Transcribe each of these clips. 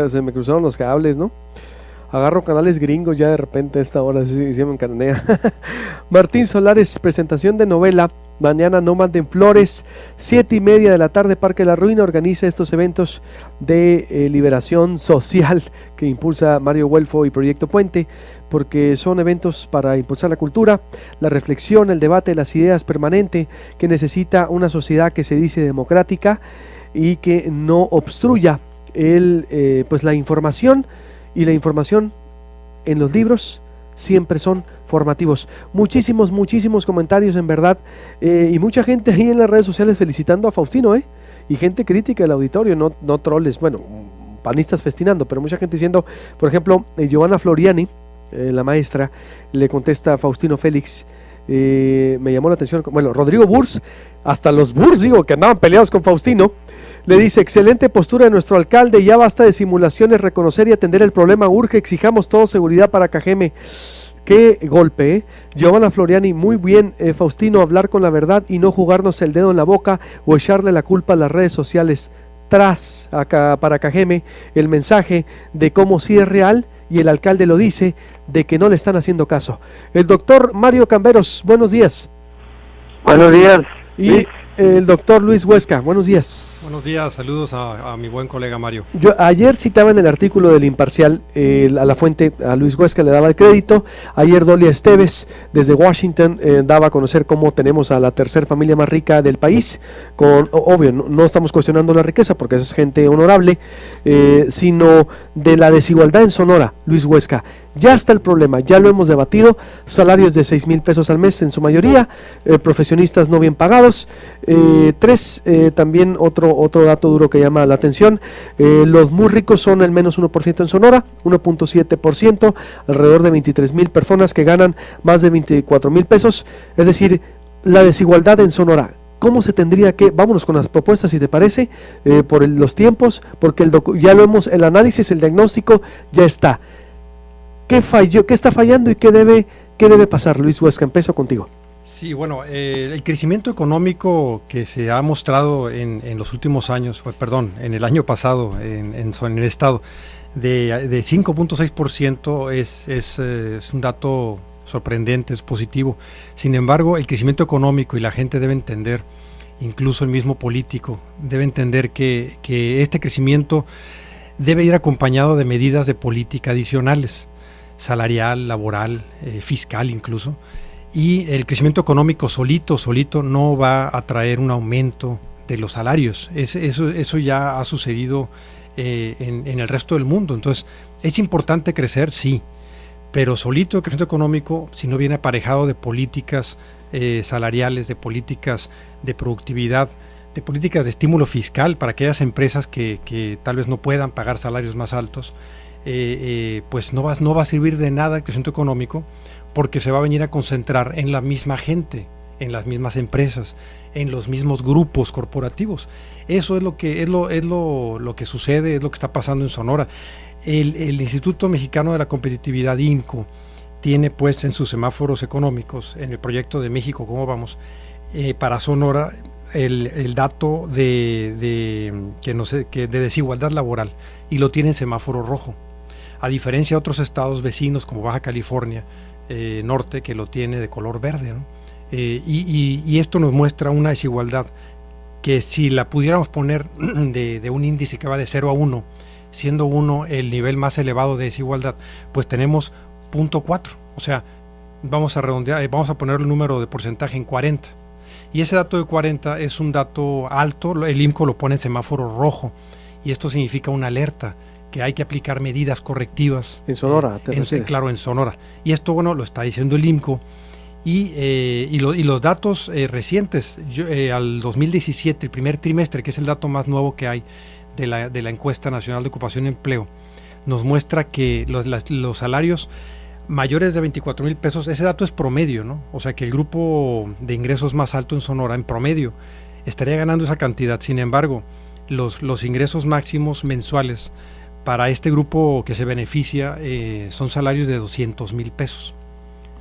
Se me cruzaron los cables, ¿no? Agarro canales gringos ya de repente a esta hora, sí, sí me encarnea. Martín Solares, presentación de novela, mañana no manden flores, 7:30 de la tarde, Parque La Ruina organiza estos eventos de liberación social que impulsa Mario Huelfo y Proyecto Puente, porque son eventos para impulsar la cultura, la reflexión, el debate, las ideas permanente, que necesita una sociedad que se dice democrática y que no obstruya pues la información, y la información en los libros siempre son formativos. Muchísimos comentarios en verdad, y mucha gente ahí en las redes sociales felicitando a Faustino, y gente crítica del auditorio, no troles, bueno, panistas festinando, pero mucha gente diciendo, por ejemplo, Giovanna Floriani, la maestra, le contesta a Faustino Félix, me llamó la atención, bueno, Rodrigo Burs, hasta los Burs, digo, que andaban peleados con Faustino, le dice: excelente postura de nuestro alcalde, ya basta de simulaciones, reconocer y atender el problema urge, exijamos todo seguridad para Cajeme. Qué golpe, Giovanna Floriani, muy bien, Faustino, hablar con la verdad y no jugarnos el dedo en la boca o echarle la culpa a las redes sociales. Tras acá para Cajeme el mensaje de cómo sí es real, y el alcalde lo dice, de que no le están haciendo caso. El doctor Mario Camberos, buenos días. Buenos días. Y el doctor Luis Huesca, buenos días. Buenos días, saludos a mi buen colega Mario. Yo ayer citaba en el artículo del Imparcial, a la fuente, a Luis Huesca le daba el crédito. Ayer Dolia Esteves desde Washington daba a conocer cómo tenemos a la tercera familia más rica del país, obvio, no estamos cuestionando la riqueza porque es gente honorable, sino de la desigualdad en Sonora. Luis Huesca, ya está el problema, ya lo hemos debatido, salarios de 6,000 pesos al mes en su mayoría, profesionistas no bien pagados, también otro dato duro que llama la atención, los muy ricos son el menos 1% en Sonora, 1.7%, alrededor de 23,000 personas que ganan más de 24,000 pesos, es decir, la desigualdad en Sonora. ¿Cómo se tendría que, vámonos con las propuestas si te parece, por los tiempos, porque ya lo hemos, el análisis, el diagnóstico ya está. ¿Qué falló, qué está fallando y qué debe pasar? Luis Huesca, empiezo contigo. Sí, bueno, el crecimiento económico que se ha mostrado en los últimos años, en el año pasado en el estado, de 5.6% es un dato sorprendente, es positivo. Sin embargo, el crecimiento económico, y la gente debe entender, incluso el mismo político, debe entender que este crecimiento debe ir acompañado de medidas de política adicionales, salarial, laboral, fiscal incluso. Y el crecimiento económico solito no va a traer un aumento de los salarios. Eso ya ha sucedido en el resto del mundo. Entonces, es importante crecer, sí, pero solito el crecimiento económico, si no viene aparejado de políticas salariales, de políticas de productividad, de políticas de estímulo fiscal para aquellas empresas que tal vez no puedan pagar salarios más altos, pues no va a servir de nada el crecimiento económico, porque se va a venir a concentrar en la misma gente, en las mismas empresas, en los mismos grupos corporativos. Eso es lo que sucede, es lo que está pasando en Sonora. El Instituto Mexicano de la Competitividad, IMCO, tiene pues en sus semáforos económicos, en el proyecto de México, ¿cómo vamos? Para Sonora, el dato de desigualdad laboral, y lo tiene en semáforo rojo, a diferencia de otros estados vecinos como Baja California Norte, que lo tiene de color verde, ¿no? Y esto nos muestra una desigualdad que, si la pudiéramos poner de un índice que va de 0 a 1, siendo 1 el nivel más elevado de desigualdad, pues tenemos 0.4, o sea, vamos a redondear, vamos a poner el número de porcentaje en 40, y ese dato de 40 es un dato alto. El IMCO lo pone en semáforo rojo, y esto significa una alerta, que hay que aplicar medidas correctivas. En Sonora, claro, en Sonora. Y esto, bueno, lo está diciendo el IMCO. Y los datos recientes, al 2017, el primer trimestre, que es el dato más nuevo que hay de la Encuesta Nacional de Ocupación y Empleo, nos muestra que los salarios mayores de 24,000 pesos, ese dato es promedio, ¿no? O sea que el grupo de ingresos más alto en Sonora, en promedio, estaría ganando esa cantidad. Sin embargo, los ingresos máximos mensuales para este grupo que se beneficia son salarios de 200,000 pesos.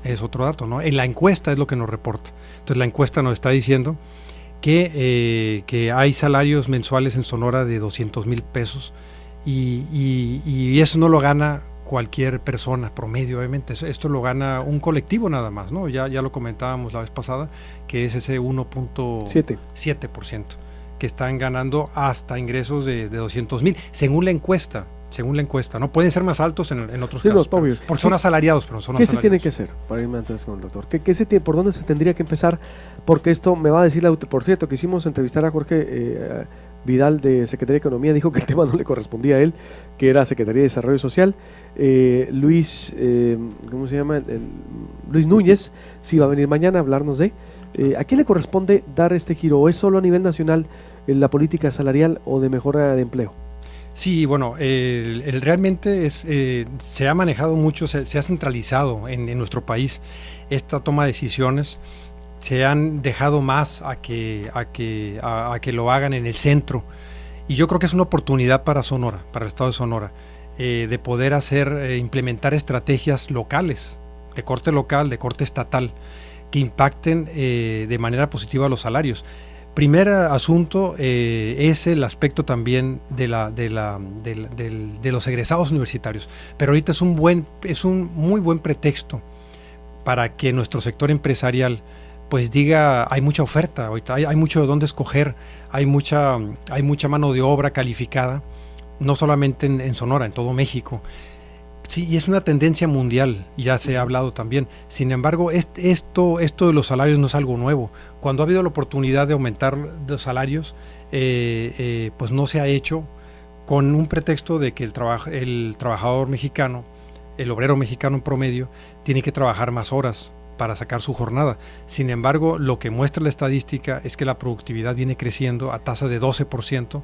Es otro dato, ¿no? En la encuesta es lo que nos reporta. Entonces la encuesta nos está diciendo que hay salarios mensuales en Sonora de 200,000 pesos y eso no lo gana cualquier persona promedio, obviamente. Esto lo gana un colectivo nada más, ¿no? Ya lo comentábamos la vez pasada, que es ese 1.7% que están ganando hasta ingresos de 200,000, según la encuesta. No pueden ser más altos en otros casos, no, obvio. Porque son asalariados, pero son ¿Qué asalariados. se tiene que hacer para irme antes con el doctor? ¿Por dónde se tendría que empezar? Porque esto me va a decir, por cierto, quisimos entrevistar a Jorge Vidal de Secretaría de Economía, dijo que el tema no le correspondía a él, que era Secretaría de Desarrollo Social. Luis, ¿cómo se llama? Luis Núñez, sí va a venir mañana a hablarnos de... ¿A quién le corresponde dar este giro? ¿O es solo a nivel nacional la política salarial o de mejora de empleo? Sí, bueno, realmente se ha manejado mucho, se ha centralizado en nuestro país esta toma de decisiones. Se han dejado más a que lo hagan en el centro, y yo creo que es una oportunidad para Sonora, para el estado de Sonora, de poder implementar estrategias locales, de corte local, de corte estatal, que impacten de manera positiva los salarios. Primer asunto es el aspecto también de los egresados universitarios, pero ahorita es un muy buen pretexto para que nuestro sector empresarial pues diga, hay mucha oferta, ahorita hay mucho de dónde escoger, hay mucha mano de obra calificada, no solamente en Sonora, en todo México. Sí, y es una tendencia mundial, ya se ha hablado también. Sin embargo, esto de los salarios no es algo nuevo. Cuando ha habido la oportunidad de aumentar los salarios, pues no se ha hecho con un pretexto de que el trabajador mexicano, el obrero mexicano en promedio, tiene que trabajar más horas para sacar su jornada. Sin embargo, lo que muestra la estadística es que la productividad viene creciendo a tasas de 12%,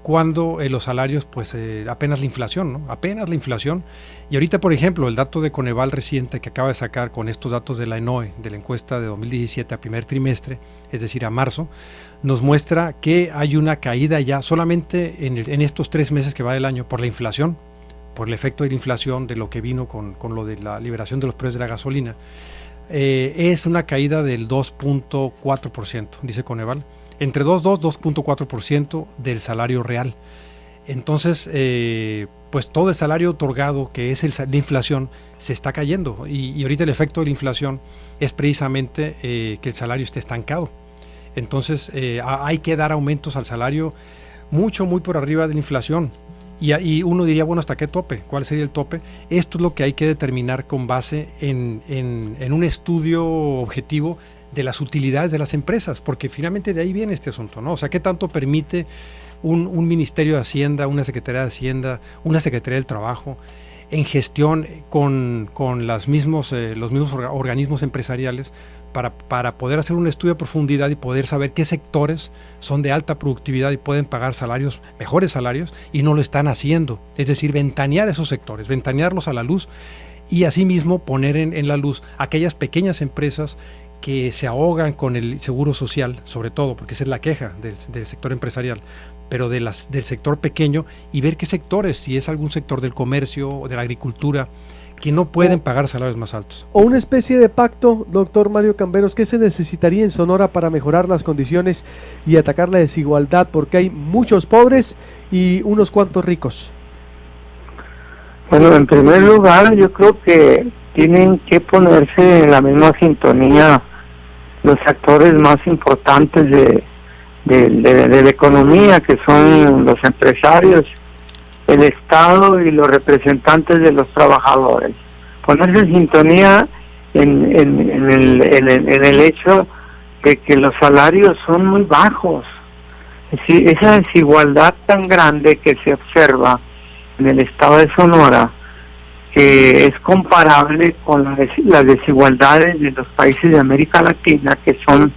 cuando los salarios, pues apenas la inflación, ¿no? Apenas la inflación. Y ahorita, por ejemplo, el dato de Coneval reciente que acaba de sacar con estos datos de la ENOE, de la encuesta de 2017 a primer trimestre, es decir, a marzo, nos muestra que hay una caída ya solamente en estos 3 meses que va del año por la inflación, por el efecto de la inflación, de lo que vino con lo de la liberación de los precios de la gasolina. Es una caída del 2.4%, dice Coneval. Entre 2.4% del salario real. Entonces, pues todo el salario otorgado, que es la inflación, se está cayendo. Y ahorita el efecto de la inflación es precisamente que el salario esté estancado. Entonces, hay que dar aumentos al salario muy por arriba de la inflación. Y uno diría, bueno, ¿hasta qué tope? ¿Cuál sería el tope? Esto es lo que hay que determinar con base en un estudio objetivo de las utilidades de las empresas, porque finalmente de ahí viene este asunto, ¿no? O sea, ¿qué tanto permite un Ministerio de Hacienda, una Secretaría de Hacienda, una Secretaría del Trabajo, en gestión con los mismos organismos empresariales, para poder hacer un estudio de profundidad y poder saber qué sectores son de alta productividad y pueden pagar mejores salarios, y no lo están haciendo? Es decir, ventanear esos sectores, ventanearlos a la luz, y asimismo poner en la luz aquellas pequeñas empresas que se ahogan con el seguro social, sobre todo, porque esa es la queja del sector empresarial, pero del sector pequeño, y ver qué sectores, si es algún sector del comercio o de la agricultura, que no pueden pagar salarios más altos. O una especie de pacto, doctor Mario Camberos, ¿qué se necesitaría en Sonora para mejorar las condiciones y atacar la desigualdad? Porque hay muchos pobres y unos cuantos ricos. Bueno, en primer lugar, yo creo que tienen que ponerse en la misma sintonía los actores más importantes de la economía, que son los empresarios, el Estado y los representantes de los trabajadores. Ponerse en sintonía en el hecho de que los salarios son muy bajos. Es decir, esa desigualdad tan grande que se observa en el estado de Sonora, que es comparable con las desigualdades de los países de América Latina, que son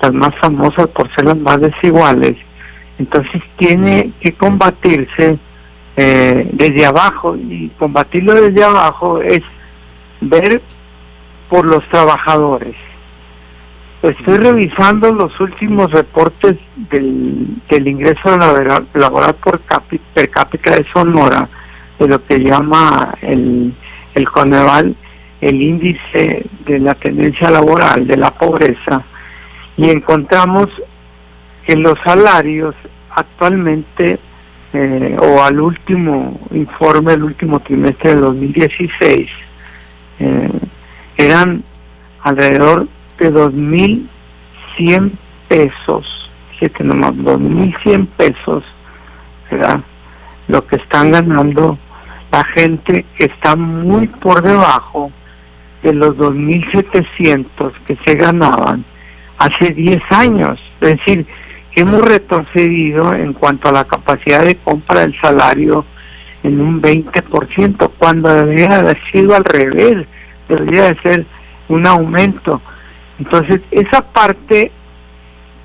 las más famosas por ser las más desiguales. Entonces tiene que combatirse desde abajo, y combatirlo desde abajo es ver por los trabajadores. Estoy revisando los últimos reportes del ingreso laboral per cápita de Sonora, de lo que llama el Coneval el índice de la tendencia laboral de la pobreza, y encontramos que los salarios actualmente o al último informe, el último trimestre de 2016, eran alrededor de 2.100 pesos, fíjate nomás, 2.100 pesos, ¿verdad? Lo que están ganando la gente, que está muy por debajo de los 2.700 que se ganaban hace 10 años. Es decir, que hemos retrocedido en cuanto a la capacidad de compra del salario en un 20%, cuando debería haber sido al revés, debería de ser un aumento. Entonces, esa parte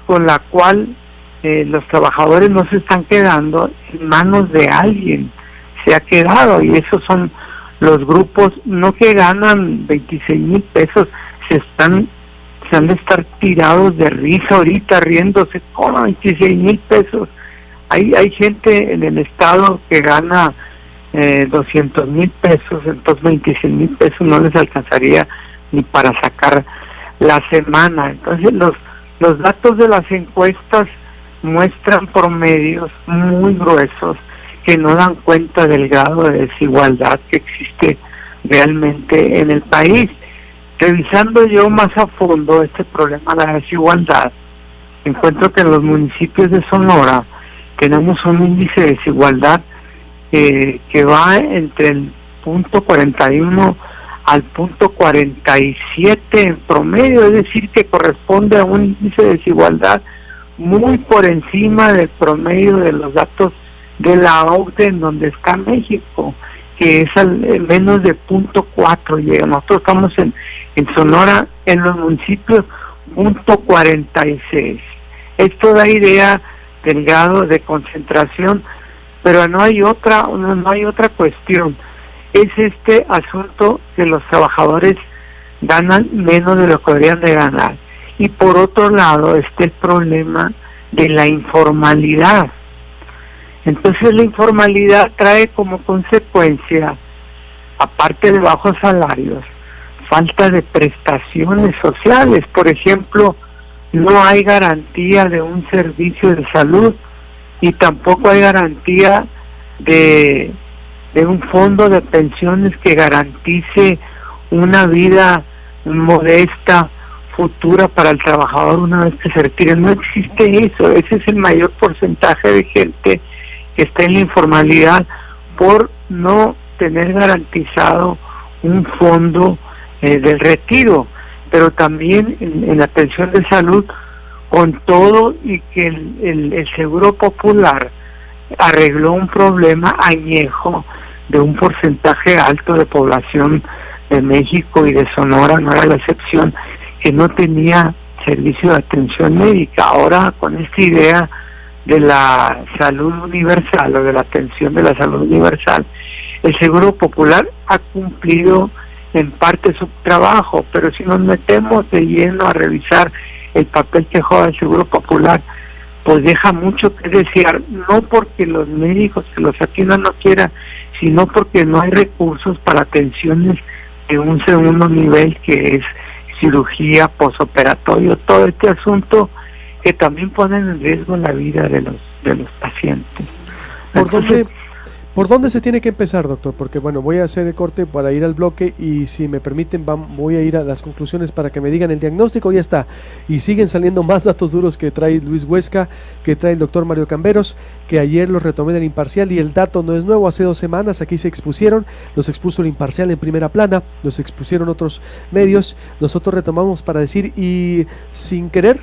con la cual los trabajadores no se están quedando en manos de alguien, se ha quedado, y esos son los grupos, no que ganan 26,000 pesos, se han de estar tirados de risa ahorita, riéndose, ¿cómo 26,000 pesos? Hay gente en el estado que gana 200,000 pesos, entonces 26,000 pesos no les alcanzaría ni para sacar la semana. Entonces los datos de las encuestas muestran promedios muy gruesos que no dan cuenta del grado de desigualdad que existe realmente en el país. Revisando yo más a fondo este problema de la desigualdad, encuentro que en los municipios de Sonora tenemos un índice de desigualdad que va entre el punto 41 al punto 47 en promedio, es decir, que corresponde a un índice de desigualdad muy por encima del promedio de los datos de la OCDE, en donde está México, que es menos de 0.4 llega. Nosotros estamos en Sonora, en los municipios, 0.46. Esto da idea del grado de concentración, pero no hay otra cuestión. Es este asunto que los trabajadores ganan menos de lo que deberían de ganar. Y por otro lado está el problema de la informalidad. Entonces la informalidad trae como consecuencia, aparte de bajos salarios, falta de prestaciones sociales. Por ejemplo, no hay garantía de un servicio de salud y tampoco hay garantía de un fondo de pensiones que garantice una vida modesta futura para el trabajador una vez que se retire. No existe eso. Ese es el mayor porcentaje de gente que está en la informalidad por no tener garantizado un fondo del retiro, pero también en la atención de salud, con todo y que el Seguro Popular arregló un problema añejo de un porcentaje alto de población de México y de Sonora, no era la excepción, que no tenía servicio de atención médica. Ahora, con esta idea de la salud universal o de la atención de la salud universal, el Seguro Popular ha cumplido en parte su trabajo, pero si nos metemos de lleno a revisar el papel que juega el Seguro Popular, pues deja mucho que desear, no porque los médicos que los atiendan no quieran, sino porque no hay recursos para atenciones de un segundo nivel, que es cirugía, posoperatorio, todo este asunto que también ponen en riesgo la vida de los pacientes. ¿Por dónde se tiene que empezar, doctor? Porque bueno, voy a hacer el corte para ir al bloque y si me permiten voy a ir a las conclusiones para que me digan el diagnóstico. Ya está, y siguen saliendo más datos duros que trae Luis Huesca, que trae el doctor Mario Camberos, que ayer los retomé del Imparcial, y el dato no es nuevo. Hace 2 semanas aquí se expusieron, los expuso el Imparcial en primera plana, los expusieron otros medios, nosotros retomamos para decir, y sin querer,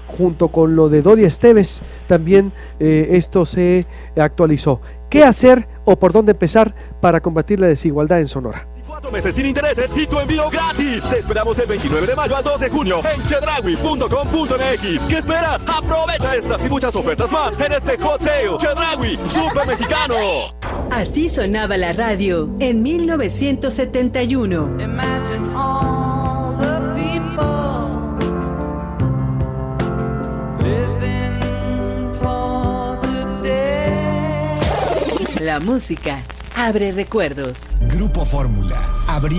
junto con lo de Doria Esteves, también esto se actualizó. ¿Qué hacer o por dónde empezar para combatir la desigualdad en Sonora? 4 meses sin intereses y tu envío gratis. Te esperamos el 29 de mayo al 2 de junio en chedraui.com.mx. ¿Qué esperas? Aprovecha estas y muchas ofertas más en este Hot Sale. Chedraui, Super Mexicano. Así sonaba la radio en 1971. Imagine all the people living for today. La música abre recuerdos. Grupo Fórmula, abriendo